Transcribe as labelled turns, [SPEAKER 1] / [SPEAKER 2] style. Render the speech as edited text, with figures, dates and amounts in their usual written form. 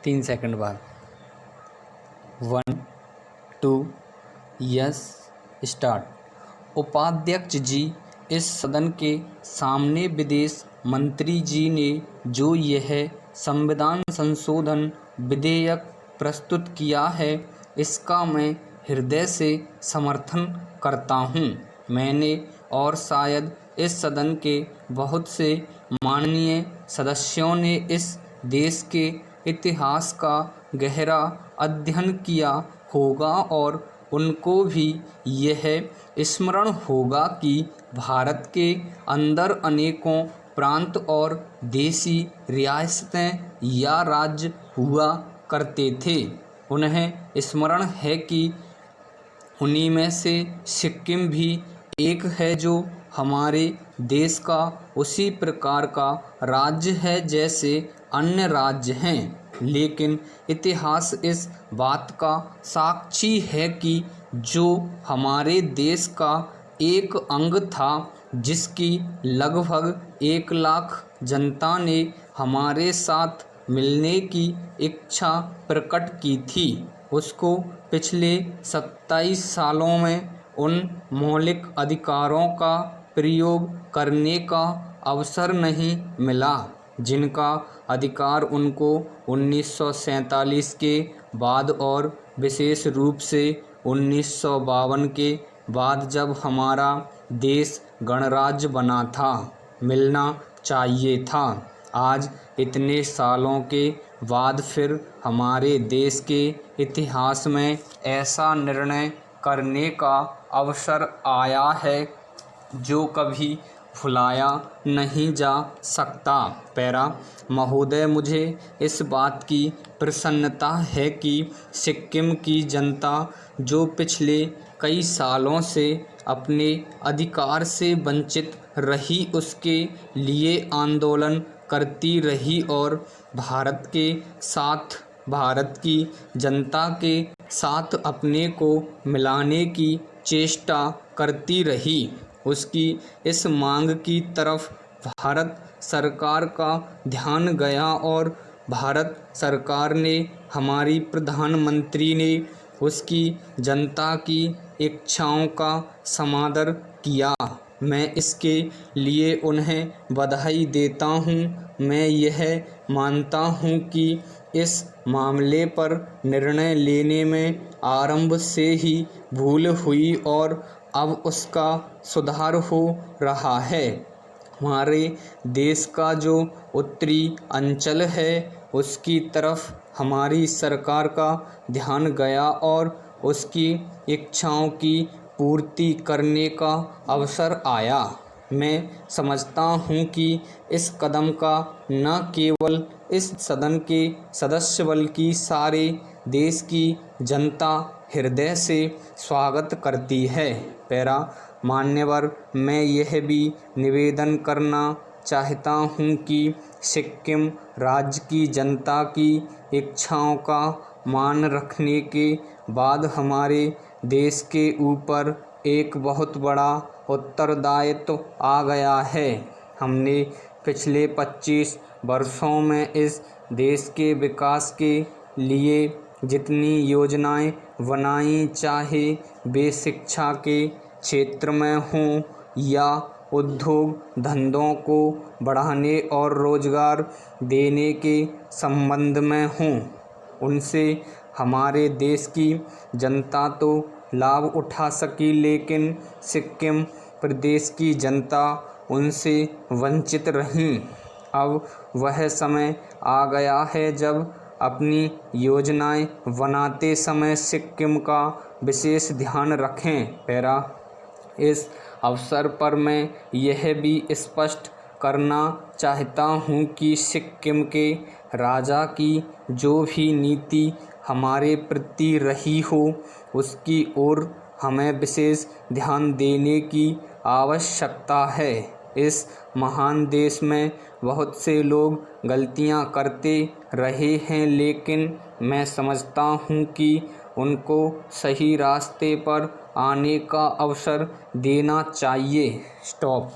[SPEAKER 1] 3 second बाद। 1 2 yes start. उपाध्यक्ष जी, इस सदन के सामने विदेश मंत्री जी ने जो यह संविधान संशोधन विधेयक प्रस्तुत किया है, इसका मैं हृदय से समर्थन करता हूँ। मैंने और शायद इस सदन के बहुत से माननीय सदस्यों ने इस देश के इतिहास का गहरा अध्ययन किया होगा और उनको भी यह स्मरण होगा कि भारत के अंदर अनेकों प्रांत और देशी रियासतें या राज्य हुआ करते थे। उन्हें स्मरण है कि उन्हीं में से सिक्किम भी एक है, जो हमारे देश का उसी प्रकार का राज्य है जैसे अन्य राज्य हैं। लेकिन इतिहास इस बात का साक्षी है कि जो हमारे देश का एक अंग था, जिसकी लगभग 1 लाख जनता ने हमारे साथ मिलने की इच्छा प्रकट की थी, उसको पिछले 27 सालों में उन मौलिक अधिकारों का प्रयोग करने का अवसर नहीं मिला, जिनका अधिकार उनको 1947 के बाद और विशेष रूप से 1952 के बाद, जब हमारा देश गणराज्य बना था, मिलना चाहिए था। आज इतने सालों के बाद फिर हमारे देश के इतिहास में ऐसा निर्णय करने का अवसर आया है जो कभी भुलाया नहीं जा सकता। पैरा महोदय, मुझे इस बात की प्रसन्नता है कि सिक्किम की जनता, जो पिछले कई सालों से अपने अधिकार से वंचित रही, उसके लिए आंदोलन करती रही और भारत के साथ, भारत की जनता के साथ अपने को मिलाने की चेष्टा करती रही। उसकी इस मांग की तरफ भारत सरकार का ध्यान गया और भारत सरकार ने, हमारी प्रधानमंत्री ने उसकी जनता की इच्छाओं का समादर किया। मैं इसके लिए उन्हें बधाई देता हूँ। मैं यह मानता हूँ कि इस मामले पर निर्णय लेने में आरंभ से ही भूल हुई और अब उसका सुधार हो रहा है। हमारे देश का जो उत्तरी अंचल है, उसकी तरफ हमारी सरकार का ध्यान गया और उसकी इच्छाओं की पूर्ति करने का अवसर आया। मैं समझता हूँ कि इस कदम का न केवल इस सदन के सदस्य बल्कि सारे देश की जनता हृदय से स्वागत करती है। पैरा मान्यवर, मैं यह भी निवेदन करना चाहता हूँ कि सिक्किम राज्य की जनता की इच्छाओं का मान रखने के बाद हमारे देश के ऊपर एक बहुत बड़ा उत्तरदायित्व आ गया है। हमने पिछले 25 वर्षों में इस देश के विकास के लिए जितनी योजनाएं बनाई, चाहे वे शिक्षा के क्षेत्र में हों या उद्योग धंधों को बढ़ाने और रोजगार देने के संबंध में हों, उनसे हमारे देश की जनता तो लाभ उठा सकी, लेकिन सिक्किम प्रदेश की जनता उनसे वंचित रही। अब वह समय आ गया है जब अपनी योजनाएं बनाते समय सिक्किम का विशेष ध्यान रखें। पैरा इस अवसर पर मैं यह भी स्पष्ट करना चाहता हूँ कि सिक्किम के राजा की जो भी नीति हमारे प्रति रही हो, उसकी ओर हमें विशेष ध्यान देने की आवश्यकता है। इस महान देश में बहुत से लोग गलतियां करते रहे हैं, लेकिन मैं समझता हूँ कि उनको सही रास्ते पर आने का अवसर देना चाहिए। स्टॉप।